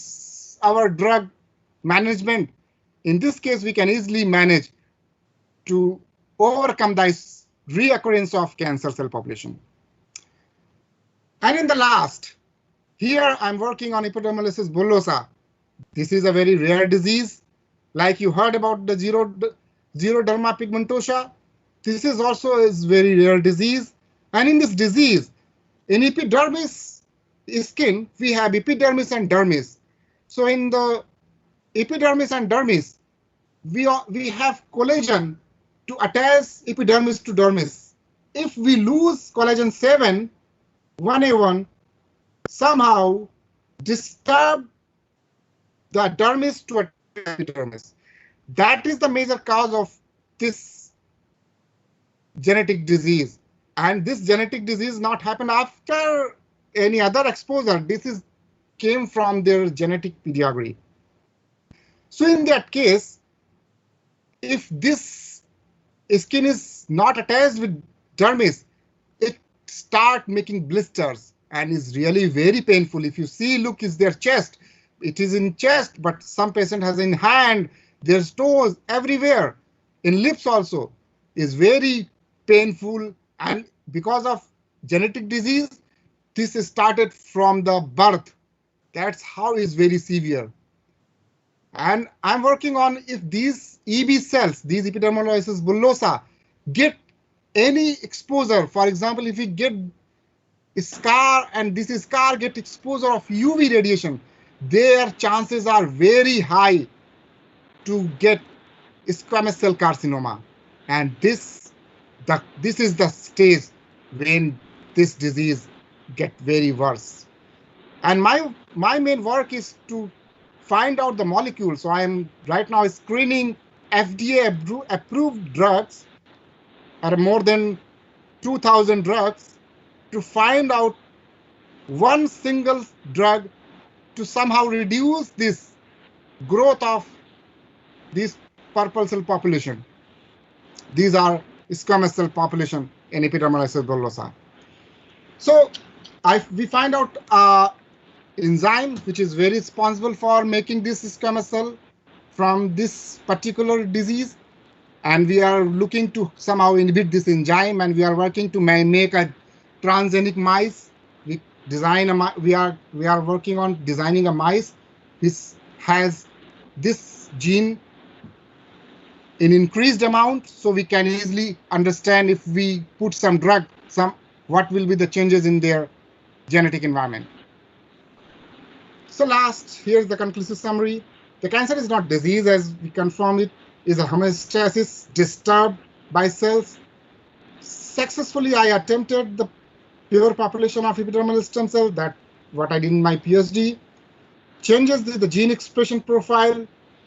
our drug management, in this case we can easily manage to overcome this reoccurrence of cancer cell population. And in the last, here I'm working on epidermolysis bullosa. This is a very rare disease. Like you heard about the xeroderma pigmentosa, this is also a very rare disease. And in this disease, in epidermis skin, we have epidermis and dermis. So in the epidermis and dermis, we have collagen to attach epidermis to dermis. If we lose collagen 7, 1A1, somehow disturb the dermis to attach epidermis. That is the major cause of this genetic disease. And this genetic disease not happen after any other exposure. This came from their genetic pedigree. So in that case, if this skin is not attached with dermis, it start making blisters and is really very painful. If you see, look, is their chest. It is in chest, but some patient has in hand, there's toes everywhere. In lips also is very painful, and because of genetic disease, this started from the birth. That's how it's very severe. And I'm working on if these EB cells, these epidermolysis bullosa, get any exposure. For example, if we get a scar and this scar get exposure of UV radiation, their chances are very high to get squamous cell carcinoma. And this is the stage when this disease get very worse. And my main work is to find out the molecule. So I am right now screening FDA approved drugs, or more than 2,000 drugs, to find out one single drug to somehow reduce this growth of this purple cell population. These are squamous cell population in epidermolysis bullosa. So we find out enzyme which is very responsible for making this squamous cell from this particular disease, and we are looking to somehow inhibit this enzyme, and we are working to make a transgenic mice. we are working on designing a mice which has this gene in increased amount, so we can easily understand if we put some drug, what will be the changes in their genetic environment. So last, here's the conclusive summary. The cancer is not disease as we confirm it, is a homeostasis disturbed by cells. Successfully, I attempted the pure population of epidermal stem cell, that what I did in my PhD. Changes the gene expression profile,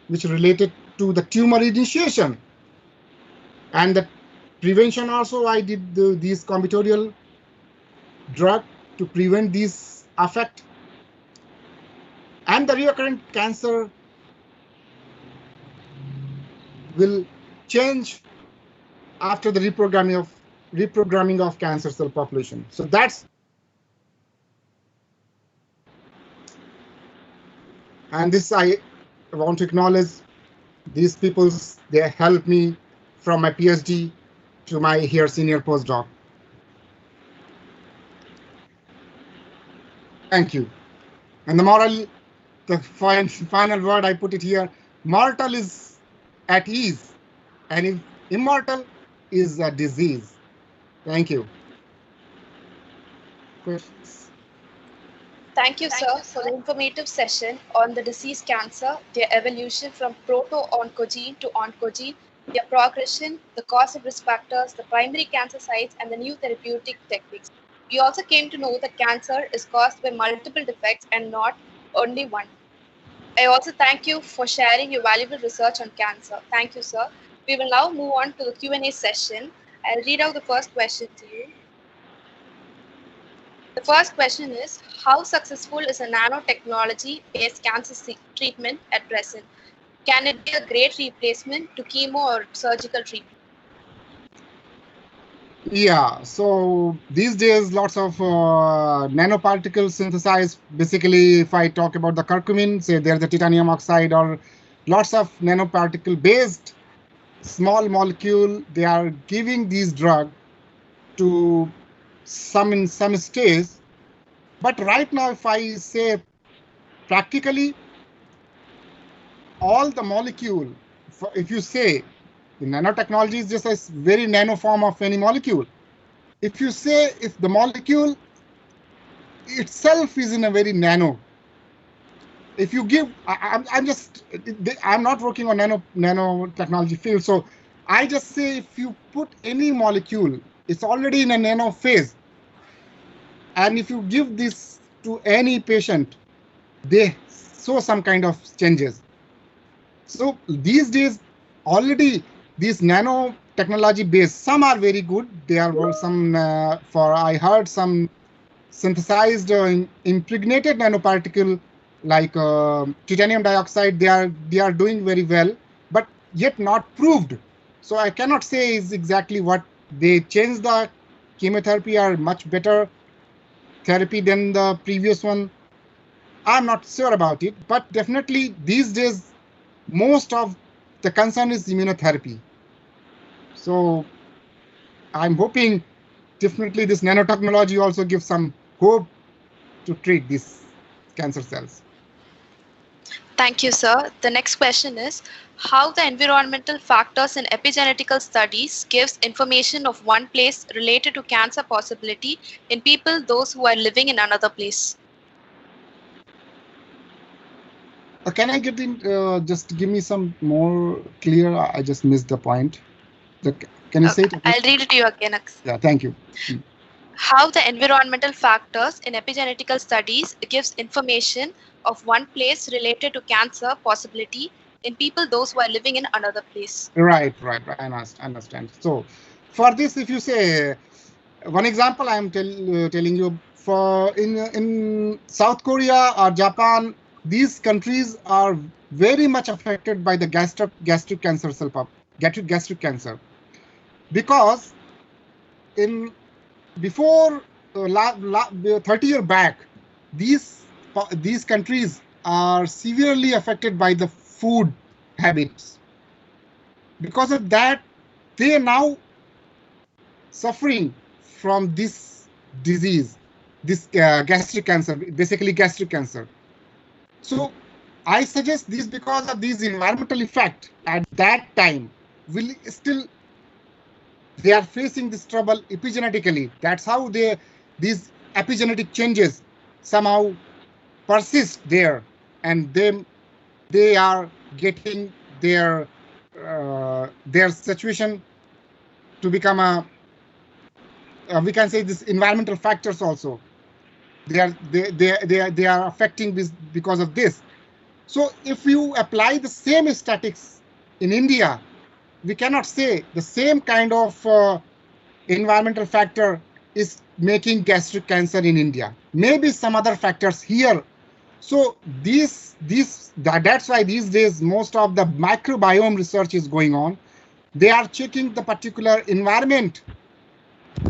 which related to the tumor initiation. And the prevention also, I did these combinatorial drug to prevent these effect. And the recurrent cancer will change after the reprogramming of cancer cell population. So that's, and this I want to acknowledge these people, they helped me from my PhD to my here senior postdoc. Thank you. And the moral, the final word I put it here, mortal is at ease, and if immortal is a disease. Thank you. Questions? Thank you, sir, for the informative session on the disease cancer, their evolution from proto-oncogene to oncogene, their progression, the cause of risk factors, the primary cancer sites, and the new therapeutic techniques. We also came to know that cancer is caused by multiple defects and not only one. I also thank you for sharing your valuable research on cancer. Thank you, sir. We will now move on to the Q&A session. I'll read out the first question to you. The first question is, how successful is a nanotechnology-based cancer treatment at present? Can it be a great replacement to chemo or surgical treatment? Yeah, so these days, lots of nanoparticles synthesized. Basically, if I talk about the curcumin, say there's the titanium oxide, or lots of nanoparticle-based small molecule, they are giving these drugs to in some stage. But right now, if I say practically, all the molecule, if you say the nanotechnology is just a very nano form of any molecule. If you say if the molecule itself is in a very nano, if you give, I'm not working on nanotechnology field, so I just say if you put any molecule, it's already in a nano phase, and if you give this to any patient, they show some kind of changes. So these days, already these nanotechnology based, some are very good. There were some, I heard some synthesized impregnated nanoparticle like titanium dioxide. They are doing very well, but yet not proved. So I cannot say is exactly what they changed. The chemotherapy are much better therapy than the previous one. I'm not sure about it, but definitely these days, most of the concern is immunotherapy. So I'm hoping definitely this nanotechnology also gives some hope to treat these cancer cells. Thank you, sir. The next question is, how the environmental factors in epigenetical studies gives information of one place related to cancer possibility in people, those who are living in another place? Can I get in, just give me some more clear? I just missed the point. Can you say it? I'll read it to you again. Yeah, thank you. How the environmental factors in epigenetical studies gives information of one place related to cancer possibility in people, those who are living in another place. Right. I understand. So for this, if you say, one example I am telling you, for in South Korea or Japan, these countries are very much affected by the gastric cancer gastric cancer, because before 30 years back, these countries are severely affected by the food habits. Because of that, they are now suffering from this disease. this gastric cancer, basically gastric cancer. So I suggest this because of these environmental effect at that time will still they are facing this trouble epigenetically. That's how these epigenetic changes somehow persist there, and they are getting their situation to become a we can say this environmental factors also. They are affecting this because of this. So if you apply the same statistics in India, we cannot say the same kind of environmental factor is making gastric cancer in India. Maybe some other factors here. So that's why these days most of the microbiome research is going on. They are checking the particular environment.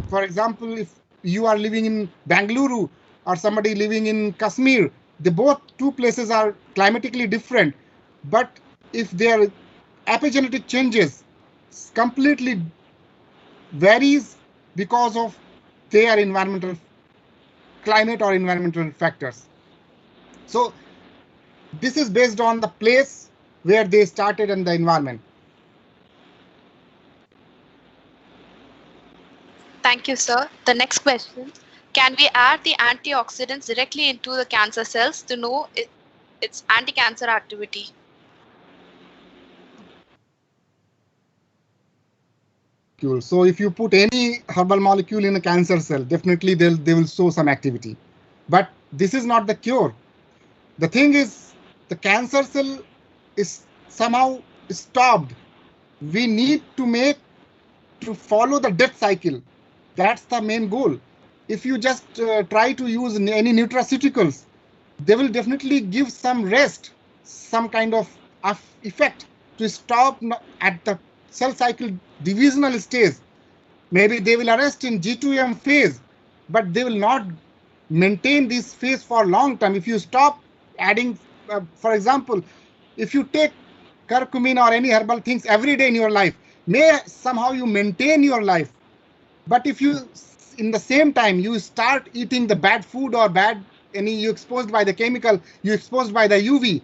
For example, if you are living in Bangalore or somebody living in Kashmir, the both two places are climatically different, but if their epigenetic changes completely varies because of their environmental climate or environmental factors. So this is based on the place where they started and the environment. Thank you, sir. The next question. Can we add the antioxidants directly into the cancer cells to know its anti-cancer activity? So if you put any herbal molecule in a cancer cell, definitely they will show some activity. But this is not the cure. The thing is, the cancer cell is somehow stopped. We need to follow the death cycle. That's the main goal. If you just try to use any nutraceuticals, they will definitely give some rest, some kind of effect to stop at the cell cycle divisional stage. Maybe they will arrest in G2M phase, but they will not maintain this phase for long term. If you stop adding, for example, if you take curcumin or any herbal things every day in your life, may somehow you maintain your life. But if you, in the same time, you start eating the bad food or you exposed by the chemical, you exposed by the UV,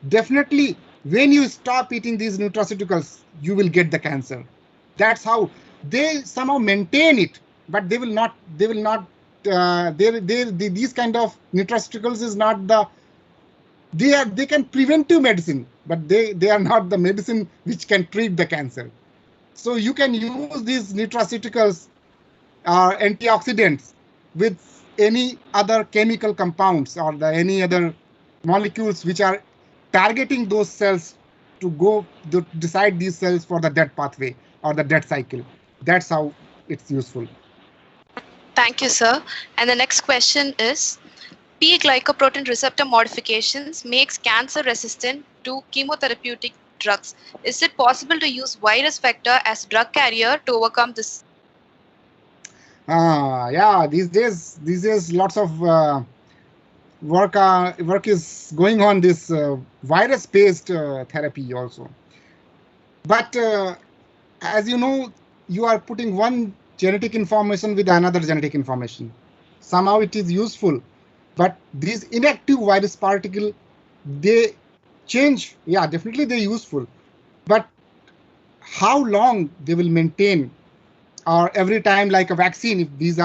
definitely when you stop eating these nutraceuticals, you will get the cancer. That's how they somehow maintain it, but they will not. These kind of nutraceuticals is not the. They can preventive medicine, but they are not the medicine which can treat the cancer. So you can use these nutraceuticals or antioxidants with any other chemical compounds or any other molecules which are targeting those cells to decide these cells for the death pathway or the death cycle. That's how it's useful. Thank you, sir. And the next question is, P-glycoprotein receptor modifications makes cancer resistant to chemotherapeutic drugs. Is it possible to use virus vector as drug carrier to overcome this? Yeah, these days lots of work is going on this virus-based therapy also. But as you know, you are putting one genetic information with another genetic information. Somehow it is useful, but these inactive virus particle, they change. Yeah, definitely they're useful, but how long they will maintain, or every time like a vaccine, if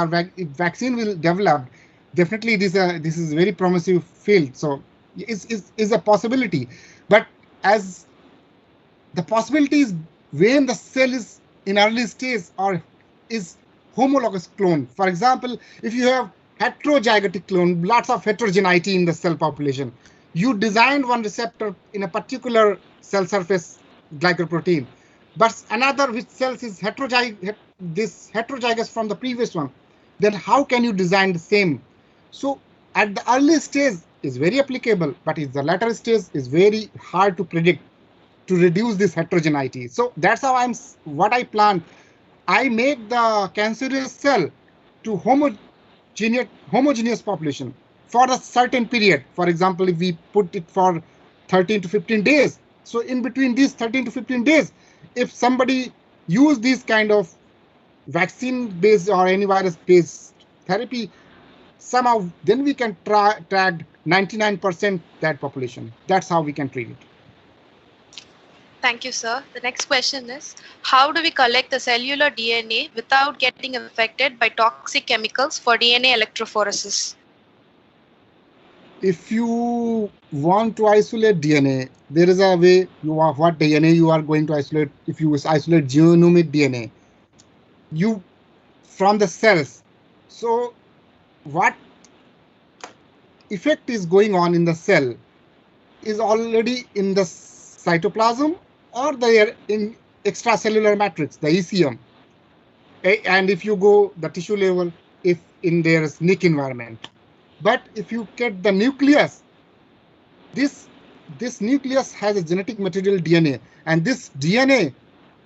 vaccine will develop, definitely this is a very promising field. So is a possibility, but as the possibility is when the cell is in early stage or is homologous clone. For example, if you have heterozygotic clone, lots of heterogeneity in the cell population, you designed one receptor in a particular cell surface glycoprotein, but another which cells is heterozygous from the previous one, then how can you design the same? So at the early stage is very applicable, but in the later stage is very hard to predict to reduce this heterogeneity. So that's how what I plan. I make the cancerous cell to homogeneous population for a certain period. For example, if we put it for 13 to 15 days. So in between these 13 to 15 days, if somebody use this kind of vaccine-based or any virus-based therapy, somehow then we can tag 99% that population. That's how we can treat it. Thank you, sir. The next question is, how do we collect the cellular DNA without getting affected by toxic chemicals for DNA electrophoresis? If you want to isolate DNA, there is a way you have what DNA you are going to isolate. If you isolate genomic DNA, you from the cells. So what effect is going on in the cell is already in the cytoplasm or the in extracellular matrix, the ECM. And if you go the tissue level, if in their SNP environment. But if you get the nucleus, this nucleus has a genetic material DNA, and this DNA,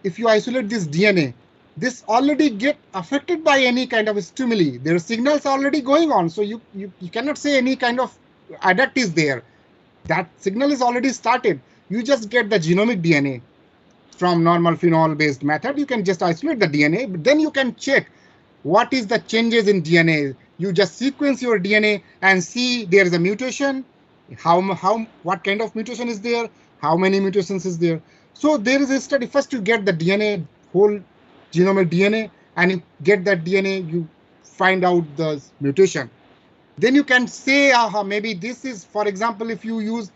if you isolate this DNA, this already get affected by any kind of stimuli. There are signals already going on, so you cannot say any kind of adduct is there. That signal is already started. You just get the genomic DNA from normal phenol-based method. You can just isolate the DNA, but then you can check what is the changes in DNA. You just sequence your DNA and see there is a mutation. What kind of mutation is there? How many mutations is there? So there is a study. First, you get the DNA, whole genomic DNA, and you get that DNA. You find out the mutation. Then you can say, maybe this is, for example, if you use